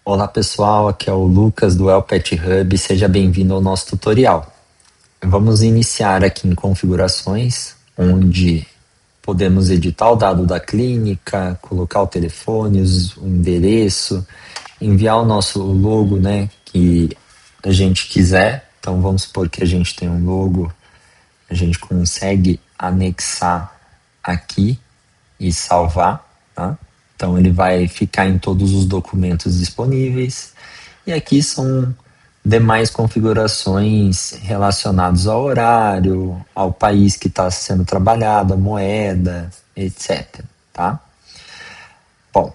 Olá pessoal, aqui é o Lucas do El Pet Hub, seja bem-vindo ao nosso tutorial. Vamos iniciar aqui em configurações, onde podemos editar o dado da clínica, colocar o telefone, o endereço, enviar o nosso logo, né, que a gente quiser. Então vamos supor que a gente tem um logo, a gente consegue anexar aqui e salvar, tá? Então ele vai ficar em todos os documentos disponíveis. E aqui são demais configurações relacionadas ao horário, ao país que está sendo trabalhado, a moeda, etc. Tá? Bom,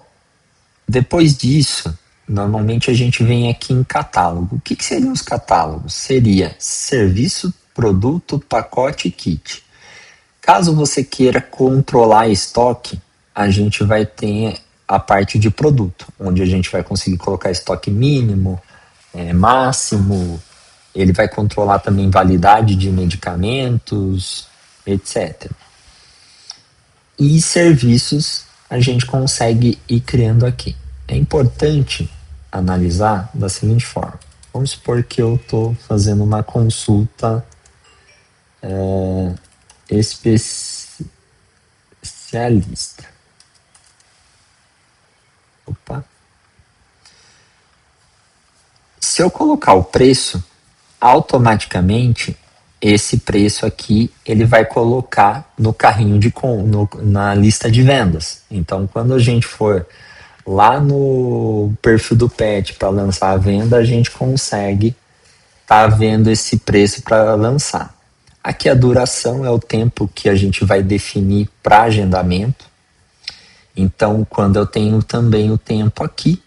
depois disso, normalmente a gente vem aqui em catálogo. O que seriam os catálogos? Seria serviço, produto, pacote e kit. Caso você queira controlar estoque, a gente vai ter a parte de produto, onde a gente vai conseguir colocar estoque mínimo, máximo, ele vai controlar também validade de medicamentos, etc. E serviços a gente consegue ir criando aqui. É importante analisar da seguinte forma. Vamos supor que eu estou fazendo uma consulta especialista. Opa. Se eu colocar o preço, automaticamente esse preço aqui ele vai colocar no carrinho na lista de vendas. Então, quando a gente for lá no perfil do Pet para lançar a venda, a gente consegue estar vendo esse preço para lançar. Aqui a duração é o tempo que a gente vai definir para agendamento. Então, quando eu tenho também o tempo aqui,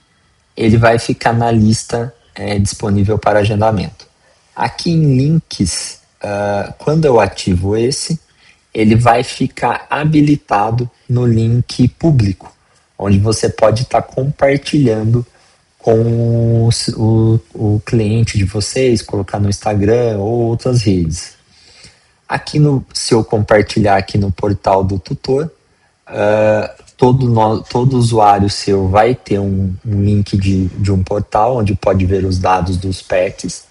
ele vai ficar na lista disponível para agendamento. Aqui em links, quando eu ativo esse, ele vai ficar habilitado no link público, onde você pode estar compartilhando com o cliente de vocês, colocar no Instagram ou outras redes. Aqui se eu compartilhar aqui no portal do tutor, todo usuário seu vai ter um link de um portal onde pode ver os dados dos pets.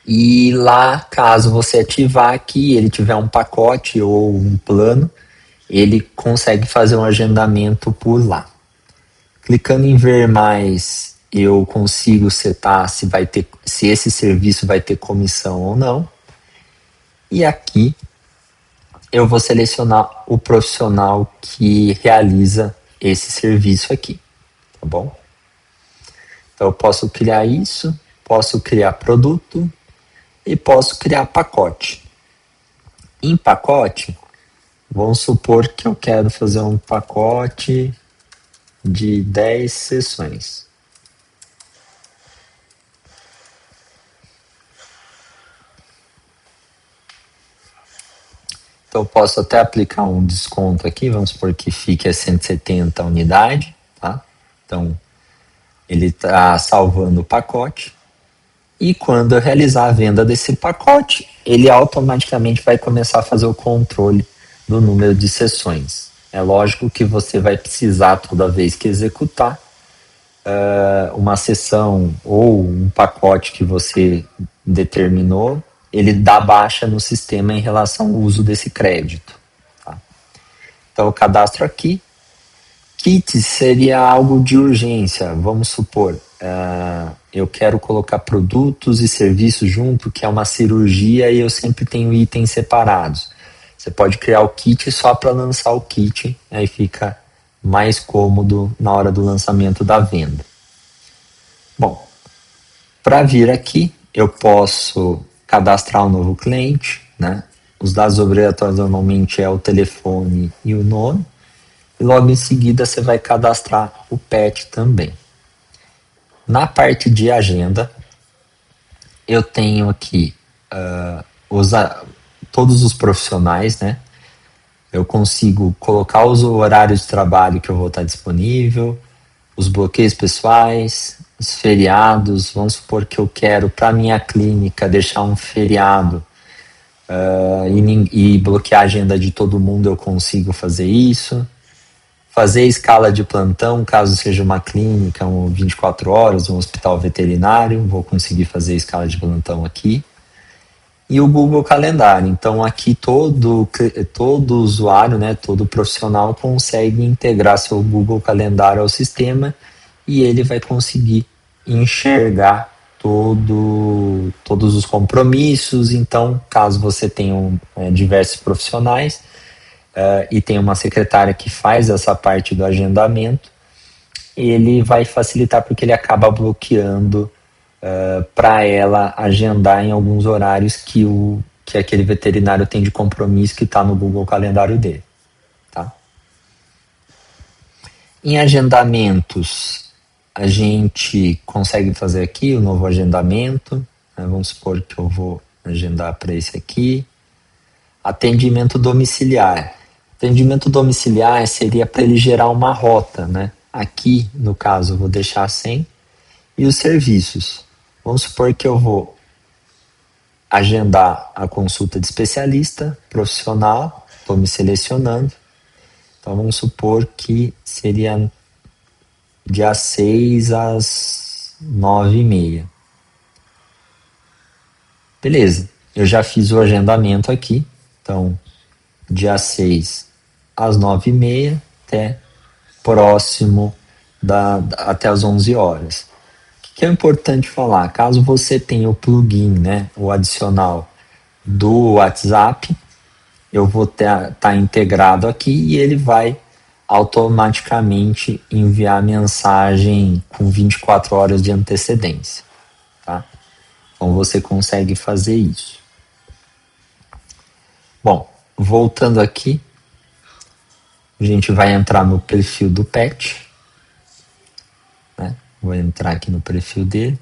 E lá, caso você ativar aqui, ele tiver um pacote ou um plano, ele consegue fazer um agendamento por lá. Clicando em ver mais, eu consigo setar se esse serviço vai ter comissão ou não. E aqui eu vou selecionar o profissional que realiza esse serviço aqui, tá bom? Então eu posso criar isso, posso criar produto e posso criar pacote. Em pacote, vamos supor que eu quero fazer um pacote de 10 sessões. Então eu posso até aplicar um desconto aqui, vamos supor que fique a 170 unidade, tá? Então ele está salvando o pacote. E quando eu realizar a venda desse pacote, ele automaticamente vai começar a fazer o controle do número de sessões. É lógico que você vai precisar, toda vez que executar uma sessão ou um pacote que você determinou, ele dá baixa no sistema em relação ao uso desse crédito. Tá? Então eu cadastro aqui. Kits seria algo de urgência, vamos supor, eu quero colocar produtos e serviços junto, que é uma cirurgia e eu sempre tenho itens separados. Você pode criar o kit só para lançar o kit, aí fica mais cômodo na hora do lançamento da venda. Bom, para vir aqui, eu posso cadastrar um novo cliente, né? Os dados obrigatórios normalmente é o telefone e o nome. E logo em seguida você vai cadastrar o pet também. Na parte de agenda, eu tenho aqui todos os profissionais, né? Eu consigo colocar os horários de trabalho que eu vou estar disponível, os bloqueios pessoais, os feriados. Vamos supor que eu quero para minha clínica deixar um feriado e bloquear a agenda de todo mundo, eu consigo fazer isso. fazer escala de plantão, caso seja uma clínica, 24 horas, um hospital veterinário, vou conseguir fazer escala de plantão aqui. E o Google Calendário. Então aqui todo usuário, né, todo profissional consegue integrar seu Google Calendário ao sistema e ele vai conseguir enxergar todos os compromissos. Então, caso você tenha diversos profissionais e tenha uma secretária que faz essa parte do agendamento, ele vai facilitar porque ele acaba bloqueando para ela agendar em alguns horários que aquele veterinário tem de compromisso que está no Google Calendário dele. Tá? Em agendamentos, a gente consegue fazer aqui o novo agendamento. Né? Vamos supor que eu vou agendar para esse aqui. Atendimento domiciliar. Atendimento domiciliar seria para ele gerar uma rota. Né? Aqui, no caso, eu vou deixar sem. E os serviços. Vamos supor que eu vou agendar a consulta de especialista, profissional, estou me selecionando. Então vamos supor que seria dia 6 às 9h30. Beleza, eu já fiz o agendamento aqui. Então, dia 6 às 9h30 até próximo até as 11 horas. Que é importante falar, caso você tenha o plugin, né, o adicional do WhatsApp, eu vou estar integrado aqui e ele vai automaticamente enviar mensagem com 24 horas de antecedência. Tá? Então você consegue fazer isso. Bom, voltando aqui, a gente vai entrar no perfil do pet. Vou entrar aqui no perfil dele.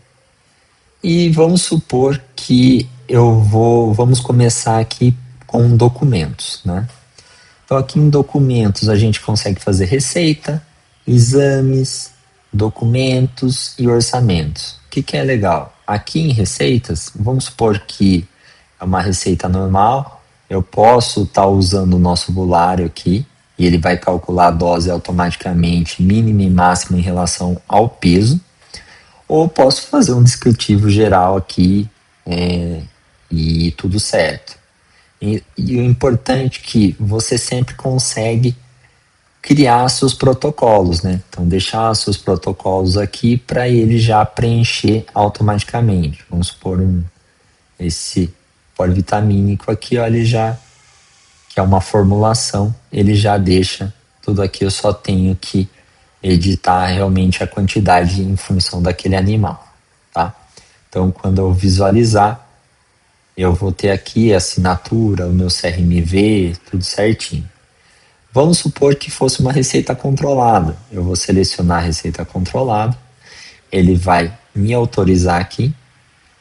E vamos supor que vamos começar aqui com documentos, né? Então aqui em documentos a gente consegue fazer receita, exames, documentos e orçamentos. O que é legal? Aqui em receitas, vamos supor que é uma receita normal, eu posso estar usando o nosso bulário aqui, e ele vai calcular a dose automaticamente, mínima e máxima em relação ao peso, ou posso fazer um descritivo geral aqui e tudo certo. E o importante é que você sempre consegue criar seus protocolos, né? Então deixar seus protocolos aqui para ele já preencher automaticamente. Vamos supor esse polivitamínico aqui, ó, ele já que é uma formulação, ele já deixa tudo aqui, eu só tenho que editar realmente a quantidade em função daquele animal, tá? Então, quando eu visualizar, eu vou ter aqui a assinatura, o meu CRMV, tudo certinho. Vamos supor que fosse uma receita controlada. Eu vou selecionar a receita controlada, ele vai me autorizar aqui,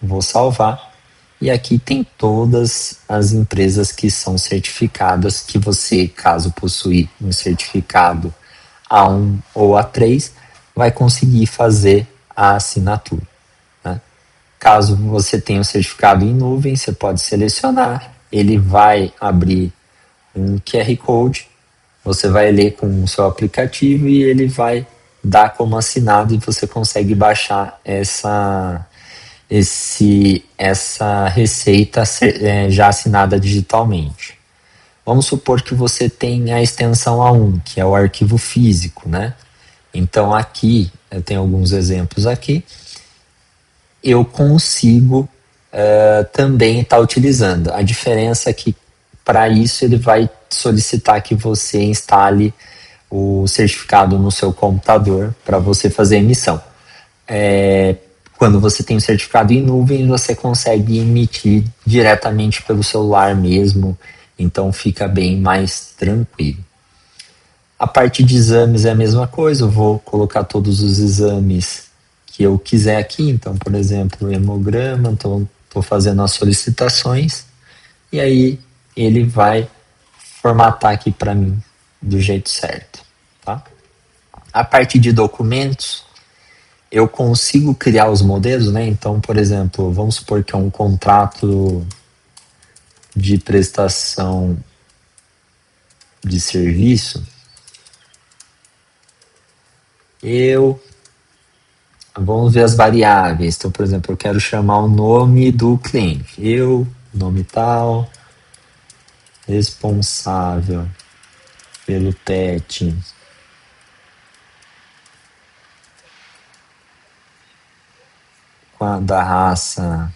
vou salvar. E aqui tem todas as empresas que são certificadas, que você, caso possuir um certificado A1 ou A3, vai conseguir fazer a assinatura. Né? Caso você tenha um certificado em nuvem, você pode selecionar, ele vai abrir um QR Code, você vai ler com o seu aplicativo e ele vai dar como assinado e você consegue baixar essa receita já assinada digitalmente. Vamos supor que você tem a extensão A1, que é o arquivo físico, né? Então aqui, eu tenho alguns exemplos aqui, eu consigo também estar utilizando. A diferença é que para isso ele vai solicitar que você instale o certificado no seu computador para você fazer a emissão. Quando você tem o certificado em nuvem, você consegue emitir diretamente pelo celular mesmo, então fica bem mais tranquilo. A parte de exames é a mesma coisa, eu vou colocar todos os exames que eu quiser aqui, então, por exemplo, hemograma, estou fazendo as solicitações, e aí ele vai formatar aqui para mim do jeito certo. Tá? A parte de documentos, eu consigo criar os modelos, né? Então, por exemplo, vamos supor que é um contrato de prestação de serviço. eu. Vamos ver as variáveis. Então, por exemplo, eu quero chamar o nome do cliente. Eu, nome tal, responsável pelo pet da raça.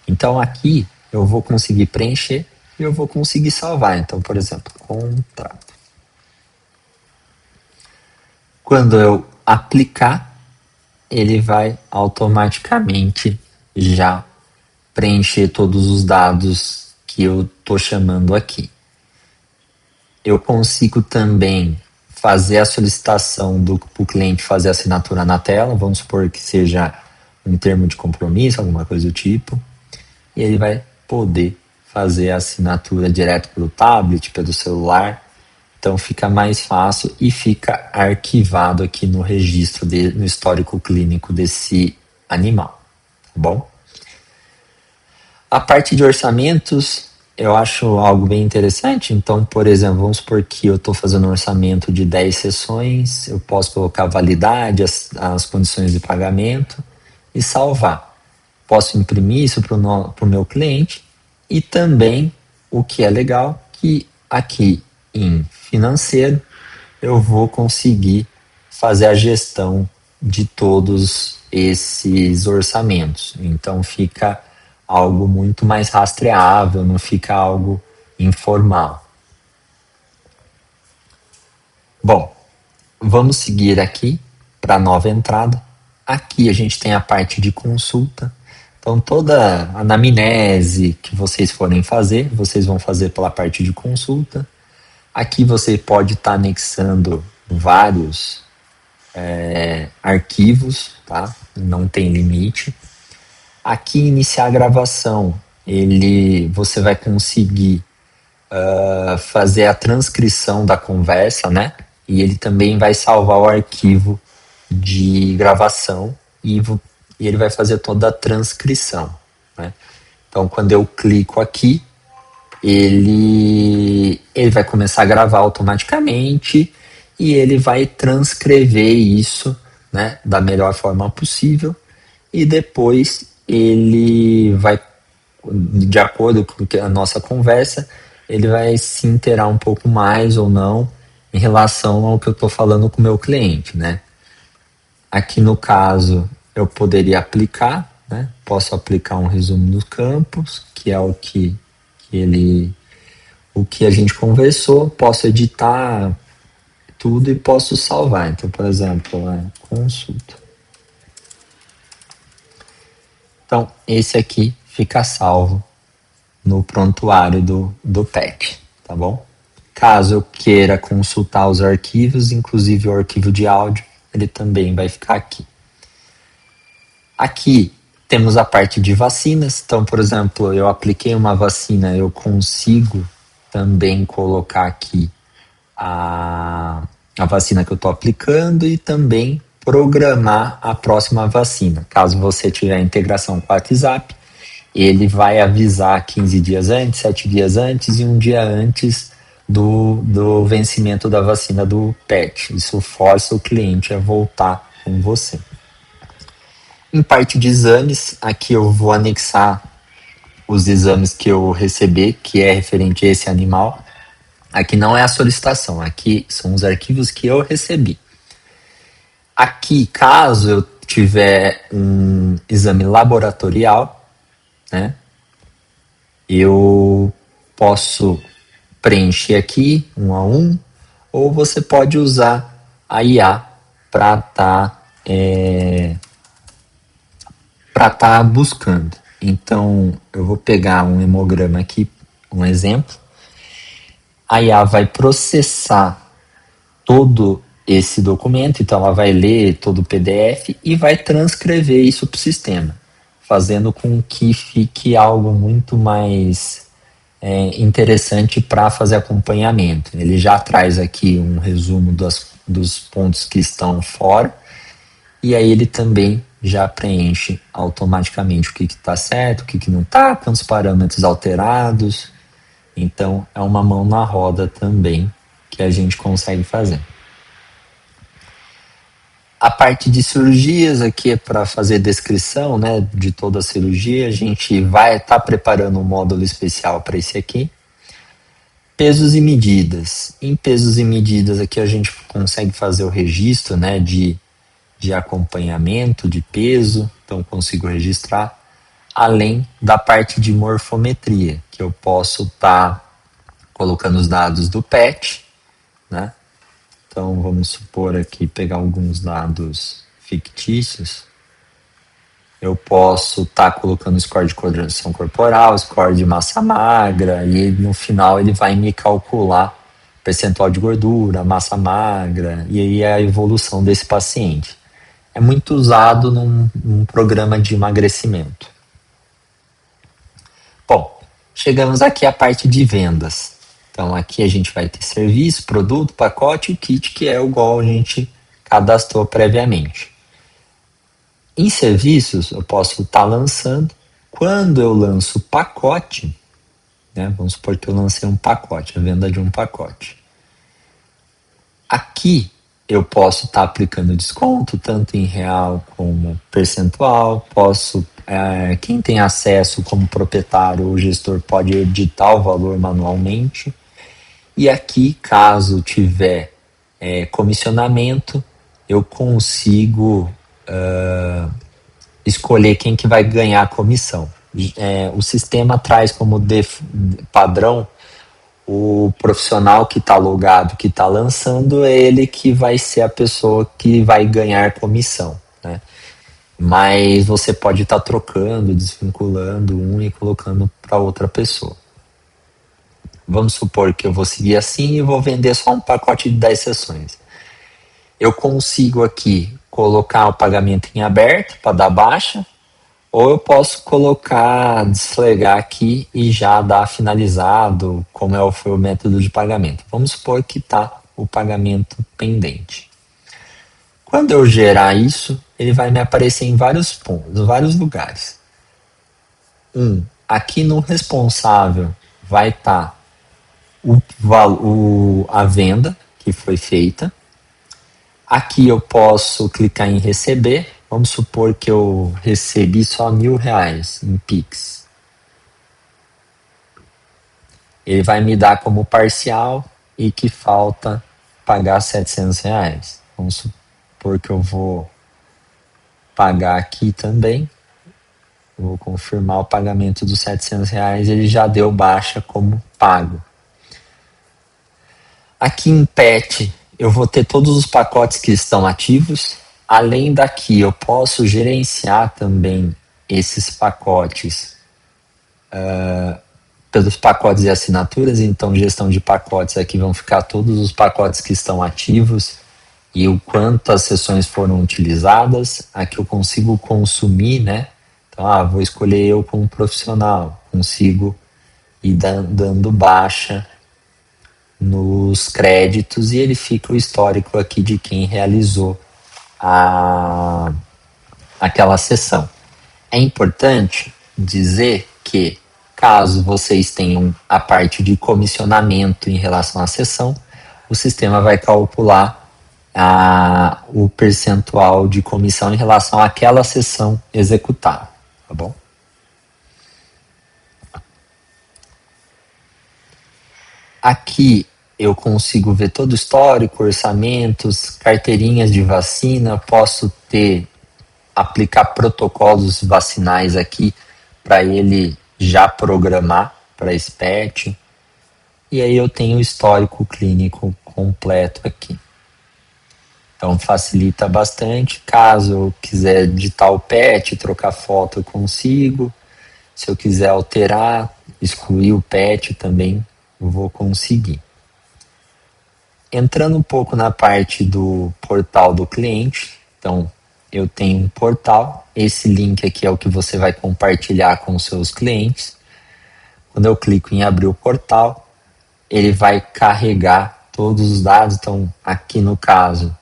Então aqui eu vou conseguir preencher e eu vou conseguir salvar. Então, por exemplo, contrato. Quando eu aplicar, ele vai automaticamente já preencher todos os dados que eu estou chamando aqui. Eu consigo também fazer a solicitação do cliente fazer a assinatura na tela, vamos supor que seja um termo de compromisso, alguma coisa do tipo, e ele vai poder fazer a assinatura direto pelo tablet, pelo celular, então fica mais fácil e fica arquivado aqui no registro, no histórico clínico desse animal, tá bom? A parte de orçamentos, eu acho algo bem interessante. Então, por exemplo, vamos supor que eu estou fazendo um orçamento de 10 sessões, eu posso colocar validade, as condições de pagamento e salvar. Posso imprimir isso para o meu cliente e também, o que é legal, que aqui em financeiro eu vou conseguir fazer a gestão de todos esses orçamentos. Então fica algo muito mais rastreável, não fica algo informal. Bom, vamos seguir aqui para a nova entrada. Aqui a gente tem a parte de consulta. Então toda a anamnese que vocês forem fazer, vocês vão fazer pela parte de consulta. Aqui você pode estar anexando vários arquivos, tá? Não tem limite. Aqui iniciar a gravação, você vai conseguir fazer a transcrição da conversa, né? E ele também vai salvar o arquivo de gravação e ele vai fazer toda a transcrição, né? Então, quando eu clico aqui, ele vai começar a gravar automaticamente e ele vai transcrever isso, né, da melhor forma possível e depois ele vai, de acordo com a nossa conversa, ele vai se inteirar um pouco mais ou não em relação ao que eu estou falando com o meu cliente, né? Aqui no caso eu poderia aplicar, né? Posso aplicar um resumo dos campos, que é o que a gente conversou, posso editar tudo e posso salvar. Então, por exemplo, consulta. Então, esse aqui fica salvo no prontuário do PET, tá bom? Caso eu queira consultar os arquivos, inclusive o arquivo de áudio, ele também vai ficar aqui. Aqui temos a parte de vacinas. Então, por exemplo, eu apliquei uma vacina, eu consigo também colocar aqui a vacina que eu estou aplicando e também programar a próxima vacina. Caso você tiver integração com o WhatsApp, ele vai avisar 15 dias antes, 7 dias antes e um dia antes do vencimento da vacina do PET. Isso força o cliente a voltar com você. Em parte de exames, aqui eu vou anexar os exames que eu receber, que é referente a esse animal. Aqui não é a solicitação, aqui são os arquivos que eu recebi. Aqui, caso eu tiver um exame laboratorial, né, eu posso preencher aqui um a um, ou você pode usar a IA para estar buscando. Então, eu vou pegar um hemograma aqui, um exemplo. A IA vai processar todo esse documento, então ela vai ler todo o PDF e vai transcrever isso para o sistema, fazendo com que fique algo muito mais interessante para fazer acompanhamento. Ele já traz aqui um resumo dos pontos que estão fora e aí ele também já preenche automaticamente o que está certo, o que não está, quantos parâmetros alterados. Então é uma mão na roda também que a gente consegue fazer. A parte de cirurgias aqui é para fazer descrição, né, de toda a cirurgia. A gente vai estar preparando um módulo especial para esse aqui. Pesos e medidas. Em pesos e medidas aqui a gente consegue fazer o registro, né, de acompanhamento de peso, então consigo registrar, além da parte de morfometria, que eu posso estar colocando os dados do PET, né? Então vamos supor aqui, pegar alguns dados fictícios. Eu posso estar colocando score de coordenação corporal, score de massa magra, e no final ele vai me calcular percentual de gordura, massa magra, e aí a evolução desse paciente. É muito usado num programa de emagrecimento. Bom, chegamos aqui à parte de vendas. Então aqui a gente vai ter serviço, produto, pacote e kit, que é igual a gente cadastrou previamente. Em serviços, eu posso estar lançando. Quando eu lanço pacote, né, vamos supor que eu lancei um pacote, a venda de um pacote. Aqui eu posso estar aplicando desconto, tanto em real como percentual. Posso, quem tem acesso como proprietário ou gestor pode editar o valor manualmente. E aqui, caso tiver comissionamento, eu consigo escolher quem que vai ganhar a comissão. O sistema traz como padrão o profissional que está logado, que está lançando, é ele que vai ser a pessoa que vai ganhar comissão, né? Mas você pode estar trocando, desvinculando um e colocando para outra pessoa. Vamos supor que eu vou seguir assim e vou vender só um pacote de 10 sessões. Eu consigo aqui colocar o pagamento em aberto para dar baixa, ou eu posso colocar, desligar aqui e já dar finalizado, como foi o método de pagamento. Vamos supor que está o pagamento pendente. Quando eu gerar isso, ele vai me aparecer em vários pontos, vários lugares. Aqui no responsável vai estar a venda que foi feita. Aqui eu posso clicar em receber. Vamos supor que eu recebi só R$1.000 em Pix. Ele vai me dar como parcial e que falta pagar R$700. Vamos supor que eu vou pagar aqui também. Vou confirmar o pagamento dos R$700. Ele já deu baixa como pago. Aqui em PET eu vou ter todos os pacotes que estão ativos. Além daqui, eu posso gerenciar também esses pacotes pelos pacotes e assinaturas. Então, gestão de pacotes, aqui vão ficar todos os pacotes que estão ativos e o quanto as sessões foram utilizadas. Aqui eu consigo consumir, né? Então, vou escolher eu como profissional. Consigo ir dando baixa nos créditos e ele fica o histórico aqui de quem realizou aquela sessão. É importante dizer que, caso vocês tenham a parte de comissionamento em relação à sessão, o sistema vai calcular o percentual de comissão em relação àquela sessão executada, tá bom? Aqui eu consigo ver todo o histórico, orçamentos, carteirinhas de vacina, posso aplicar protocolos vacinais aqui para ele já programar para esse pet. E aí eu tenho o histórico clínico completo aqui. Então facilita bastante. Caso eu quiser editar o pet, trocar foto, eu consigo. Se eu quiser alterar, excluir o pet também, eu vou conseguir. Entrando um pouco na parte do portal do cliente, então eu tenho um portal, esse link aqui é o que você vai compartilhar com os seus clientes. Quando eu clico em abrir o portal, ele vai carregar todos os dados. Então aqui no caso,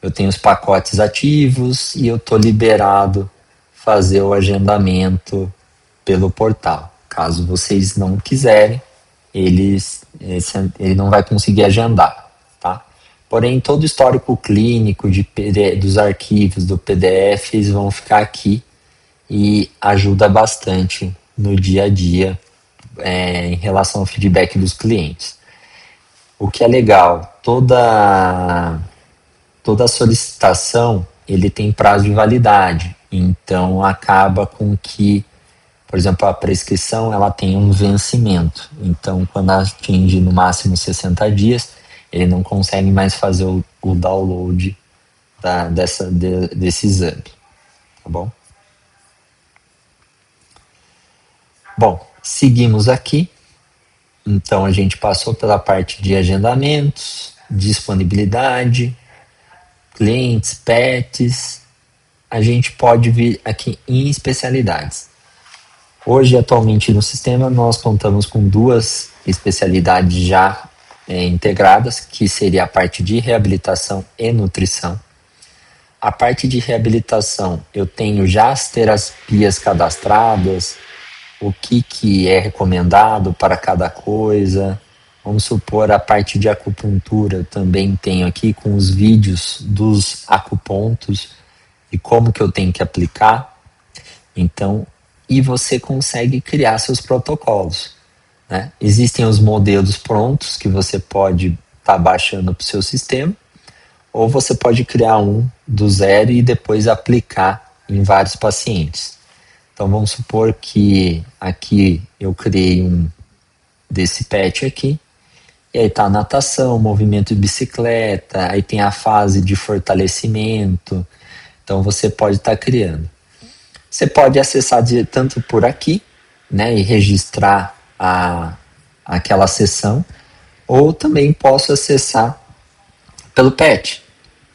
eu tenho os pacotes ativos e eu estou liberado fazer o agendamento pelo portal. Caso vocês não quiserem, ele não vai conseguir agendar, tá? Porém, todo o histórico clínico dos arquivos do PDF eles vão ficar aqui e ajuda bastante no dia a dia em relação ao feedback dos clientes. O que é legal, toda solicitação ele tem prazo de validade, então acaba com que, por exemplo, a prescrição ela tem um vencimento, então quando atinge no máximo 60 dias, ele não consegue mais fazer o download desse exame, tá bom? Bom, seguimos aqui. Então a gente passou pela parte de agendamentos, disponibilidade, clientes, pets. A gente pode vir aqui em especialidades. Hoje, atualmente no sistema, nós contamos com duas especialidades já integradas, que seria a parte de reabilitação e nutrição. A parte de reabilitação, eu tenho já as terapias cadastradas, o que é recomendado para cada coisa. Vamos supor a parte de acupuntura, eu também tenho aqui com os vídeos dos acupontos e como que eu tenho que aplicar. Então, e você consegue criar seus protocolos, né? Existem os modelos prontos que você pode estar baixando para o seu sistema, ou você pode criar um do zero e depois aplicar em vários pacientes. Então vamos supor que aqui eu criei um desse pet aqui, e aí tá a natação, movimento de bicicleta, aí tem a fase de fortalecimento, então você pode estar criando. Você pode acessar tanto por aqui, né, e registrar aquela sessão, ou também posso acessar pelo pet,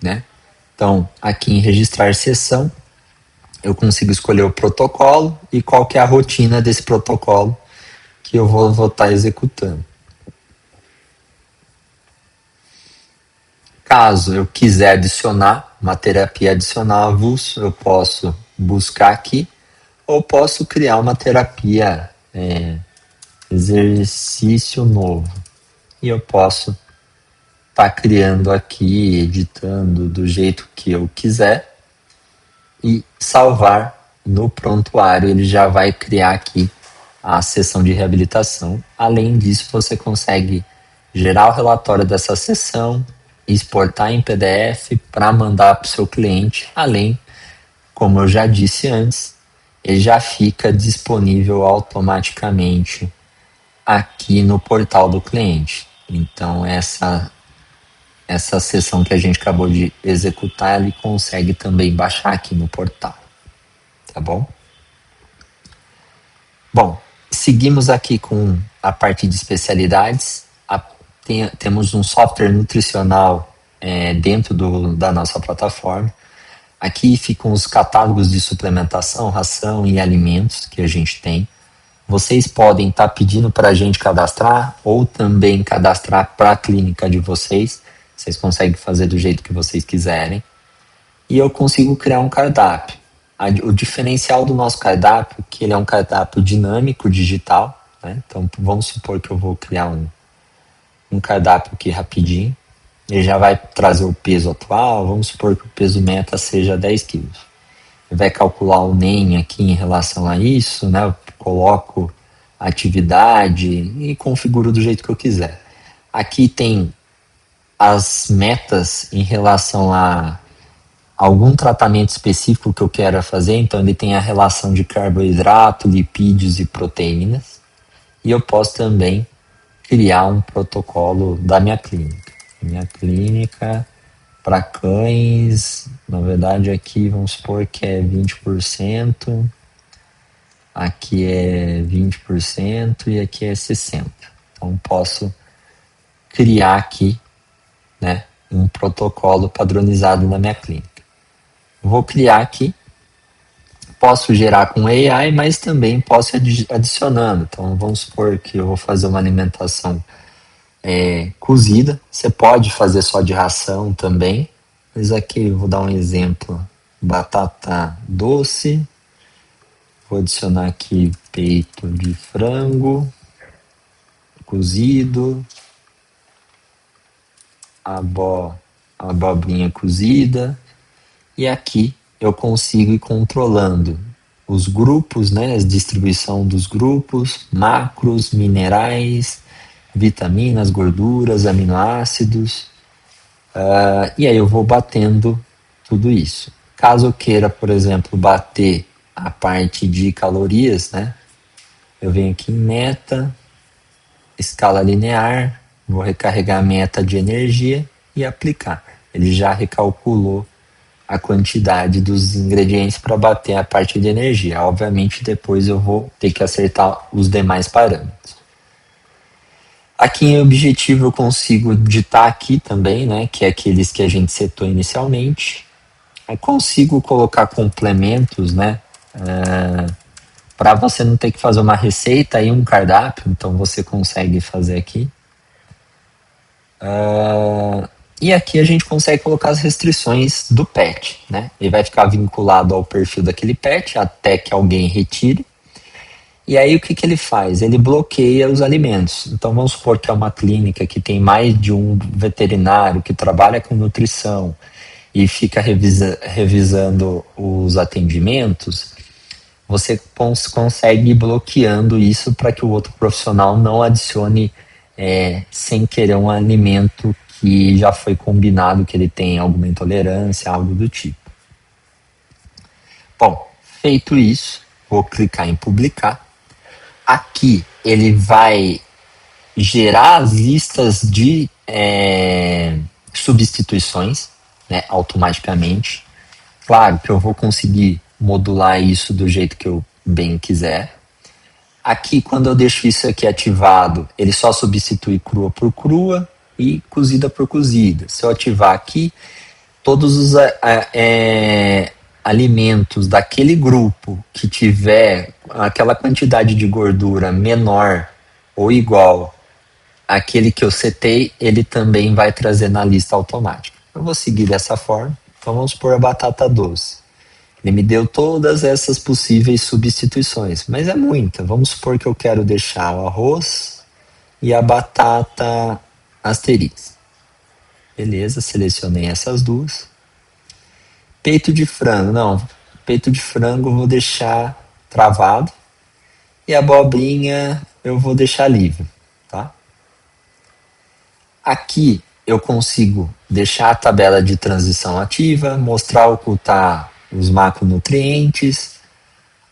né? Então aqui em registrar sessão, eu consigo escolher o protocolo e qual que é a rotina desse protocolo que eu vou estar executando. Caso eu quiser adicionar uma terapia adicional avulso, eu posso buscar aqui, ou posso criar uma terapia exercício novo. E eu posso estar criando aqui, editando do jeito que eu quiser e salvar no prontuário. Ele já vai criar aqui a sessão de reabilitação. Além disso, você consegue gerar o relatório dessa sessão, exportar em PDF para mandar para o seu cliente. Além, como eu já disse antes, ele já fica disponível automaticamente aqui no portal do cliente. Então essa sessão que a gente acabou de executar, ele consegue também baixar aqui no portal, tá bom? Bom, seguimos aqui com a parte de especialidades. Temos um software nutricional dentro da nossa plataforma. Aqui ficam os catálogos de suplementação, ração e alimentos que a gente tem. Vocês podem estar pedindo para a gente cadastrar ou também cadastrar para a clínica de vocês. Vocês conseguem fazer do jeito que vocês quiserem. E eu consigo criar um cardápio. O diferencial do nosso cardápio é que ele é um cardápio dinâmico, digital, né? Então vamos supor que eu vou criar um cardápio aqui rapidinho. Ele já vai trazer o peso atual, vamos supor que o peso meta seja 10 quilos. Ele vai calcular o NEM aqui em relação a isso, né? Eu coloco a atividade e configuro do jeito que eu quiser. Aqui tem as metas em relação a algum tratamento específico que eu quero fazer, então ele tem a relação de carboidrato, lipídios e proteínas, e eu posso também criar um protocolo da minha clínica. Minha clínica para cães, na verdade aqui vamos supor que é 20%, aqui é 20% e aqui é 60%. Então posso criar aqui, né, um protocolo padronizado na minha clínica. Vou criar aqui, posso gerar com AI, mas também posso ir adicionando. Então vamos supor que eu vou fazer uma alimentação cozida. Você pode fazer só de ração também, mas aqui eu vou dar um exemplo: batata doce, vou adicionar aqui peito de frango cozido, abó a abobrinha cozida. E aqui eu consigo ir controlando os grupos, né, a distribuição dos grupos, macros, minerais, vitaminas, gorduras, aminoácidos. E aí eu vou batendo tudo isso. Caso eu queira, por exemplo, bater a parte de calorias, né, eu venho aqui em meta, escala linear, vou recarregar a meta de energia e aplicar. Ele já recalculou a quantidade dos ingredientes para bater a parte de energia. Obviamente, depois eu vou ter que acertar os demais parâmetros. Aqui em objetivo eu consigo digitar aqui também, né, que é aqueles que a gente setou inicialmente. Aí consigo colocar complementos, né, para você não ter que fazer uma receita e um cardápio, então você consegue fazer aqui. E aqui a gente consegue colocar as restrições do pet, né? Ele vai ficar vinculado ao perfil daquele pet até que alguém retire. E aí o que ele faz? Ele bloqueia os alimentos. Então vamos supor que é uma clínica que tem mais de um veterinário que trabalha com nutrição e fica revisando os atendimentos. Você consegue ir bloqueando isso para que o outro profissional não adicione sem querer um alimento que já foi combinado que ele tem alguma intolerância, algo do tipo. Bom, feito isso, vou clicar em publicar. Aqui ele vai gerar as listas de substituições, né, automaticamente. Claro que eu vou conseguir modular isso do jeito que eu bem quiser. Aqui, quando eu deixo isso aqui ativado, ele só substitui crua por crua e cozida por cozida. Se eu ativar aqui, todos os alimentos daquele grupo que tiver aquela quantidade de gordura menor ou igual àquele que eu setei, ele também vai trazer na lista automática. Eu vou seguir dessa forma. Então vamos pôr a batata doce. Ele me deu todas essas possíveis substituições, mas é muita. Vamos supor que eu quero deixar o arroz e a batata asterix. Beleza, selecionei essas duas. Peito de frango, não. Peito de frango eu vou deixar travado. E a abobrinha eu vou deixar livre, tá? Aqui eu consigo deixar a tabela de transição ativa, mostrar, ocultar os macronutrientes,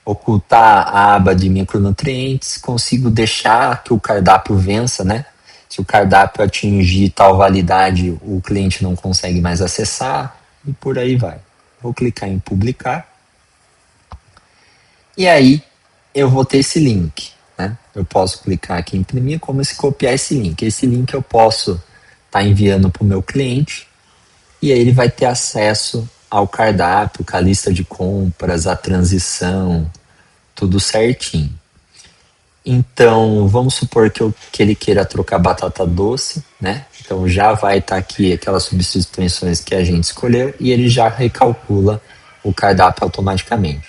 ocultar a aba de micronutrientes, consigo deixar que o cardápio vença, né? Se o cardápio atingir tal validade, o cliente não consegue mais acessar e por aí vai. Vou clicar em publicar e aí eu vou ter esse link, né? Eu posso clicar aqui em imprimir, como se copiar esse link. Esse link eu posso estar enviando para o meu cliente e aí ele vai ter acesso ao cardápio, com a lista de compras, a transição, tudo certinho. Então, vamos supor que ele queira trocar batata doce, né? Então já vai estar aqui aquelas substituições que a gente escolheu e ele já recalcula o cardápio automaticamente.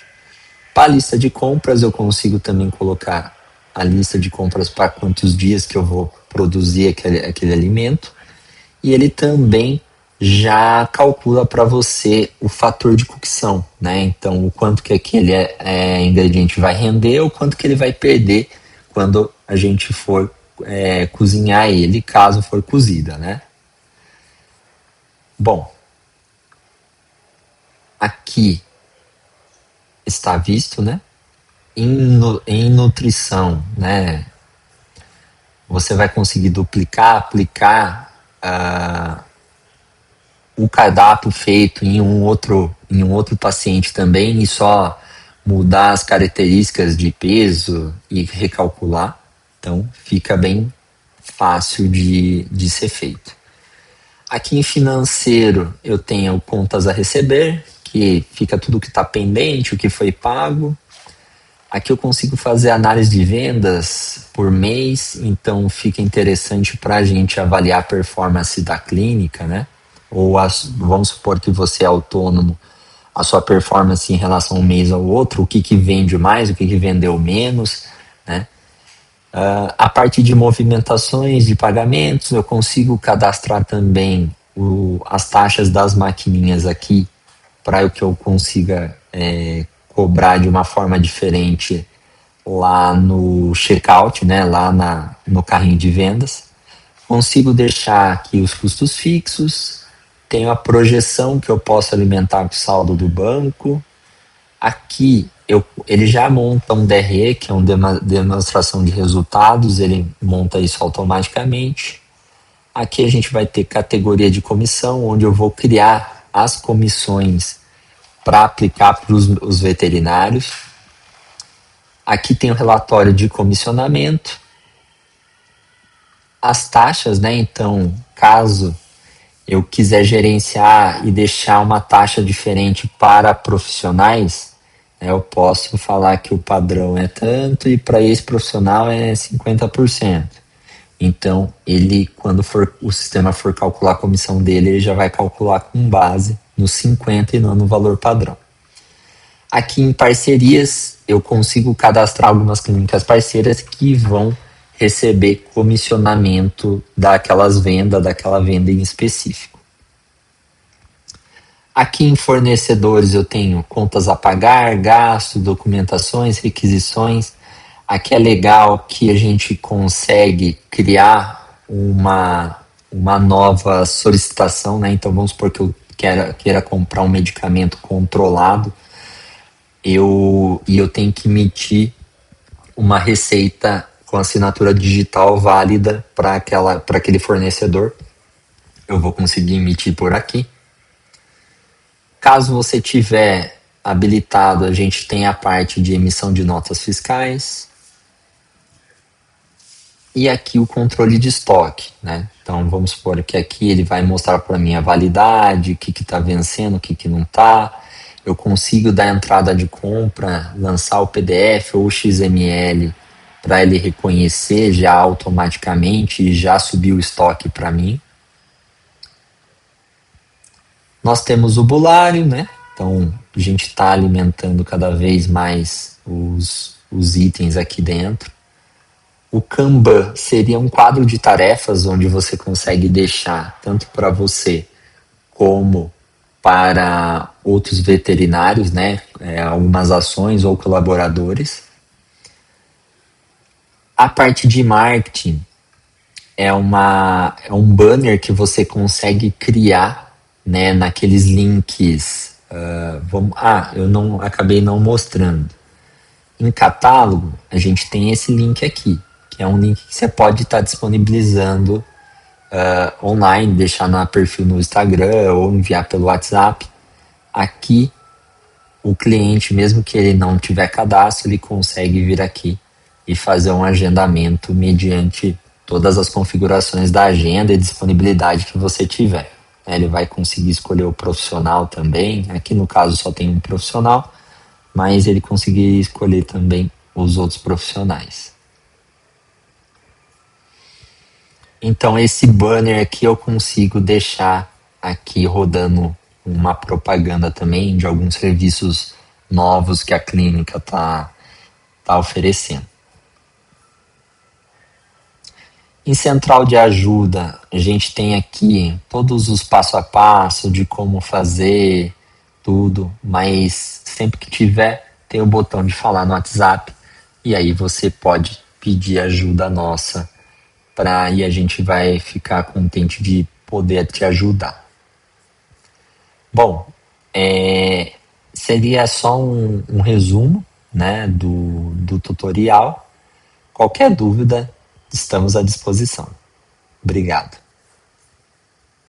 Para a lista de compras, eu consigo também colocar a lista de compras para quantos dias que eu vou produzir aquele alimento. E ele também já calcula para você o fator de cocção, né? Então, o quanto que aquele ingrediente vai render, o quanto que ele vai perder quando a gente for cozinhar ele, caso for cozida, né? Bom, aqui está visto, né? Em nutrição, né? Você vai conseguir duplicar, aplicar o cardápio feito em um outro paciente também e só mudar as características de peso e recalcular. Então fica bem fácil de ser feito. Aqui em financeiro eu tenho contas a receber, que fica tudo que está pendente, o que foi pago. Aqui eu consigo fazer análise de vendas por mês, então fica interessante para a gente avaliar a performance da clínica, né? Ou vamos supor que você é autônomo, a sua performance em relação a um mês ao outro, o que vende mais, o que vendeu menos, né? A parte de movimentações de pagamentos, eu consigo cadastrar também as taxas das maquininhas aqui para que eu consiga cobrar de uma forma diferente lá no checkout, né, lá no carrinho de vendas. Consigo deixar aqui os custos fixos, tenho a projeção que eu posso alimentar com o saldo do banco. Aqui ele já monta um DRE, que é uma demonstração de resultados, ele monta isso automaticamente. Aqui a gente vai ter categoria de comissão, onde eu vou criar as comissões para aplicar para os veterinários. Aqui tem o relatório de comissionamento, as taxas, né? Então, caso eu quiser gerenciar e deixar uma taxa diferente para profissionais, né, eu posso falar que o padrão é tanto e para esse profissional é 50%. Então, quando o sistema for calcular a comissão dele, ele já vai calcular com base no 50 e não no valor padrão. Aqui em parcerias, eu consigo cadastrar algumas clínicas parceiras que vão receber comissionamento daquela venda em específico. Aqui em fornecedores eu tenho contas a pagar, gasto, documentações, requisições. Aqui é legal que a gente consegue criar uma nova solicitação, né? Então vamos supor que eu queira comprar um medicamento controlado, e eu tenho que emitir uma receita com assinatura digital válida para aquele fornecedor. Eu vou conseguir emitir por aqui. Caso você tiver habilitado, a gente tem a parte de emissão de notas fiscais. E aqui o controle de estoque, né? Então vamos supor que aqui ele vai mostrar para mim a validade, o que está vencendo, o que não está. Eu consigo dar entrada de compra, lançar o PDF ou o XML para ele reconhecer já automaticamente e já subir o estoque para mim. Nós temos o bulário, né? Então a gente está alimentando cada vez mais os itens aqui dentro. O Kanban seria um quadro de tarefas onde você consegue deixar tanto para você como para outros veterinários, né? Algumas ações ou colaboradores. A parte de marketing é um banner que você consegue criar, né, naqueles links. Eu acabei não mostrando. Em catálogo, a gente tem esse link aqui, que é um link que você pode estar disponibilizando online, deixar no perfil no Instagram ou enviar pelo WhatsApp. Aqui, o cliente, mesmo que ele não tiver cadastro, ele consegue vir aqui e fazer um agendamento mediante todas as configurações da agenda e disponibilidade que você tiver. Ele vai conseguir escolher o profissional também. Aqui no caso só tem um profissional, mas ele conseguiria escolher também os outros profissionais. Então esse banner aqui eu consigo deixar aqui rodando uma propaganda também de alguns serviços novos que a clínica tá oferecendo. Em central de ajuda, a gente tem aqui todos os passo a passo de como fazer tudo, mas sempre que tiver, tem o botão de falar no WhatsApp e aí você pode pedir ajuda nossa e a gente vai ficar contente de poder te ajudar. Bom, seria só um resumo, né, do tutorial. Qualquer dúvida, estamos à disposição. Obrigado.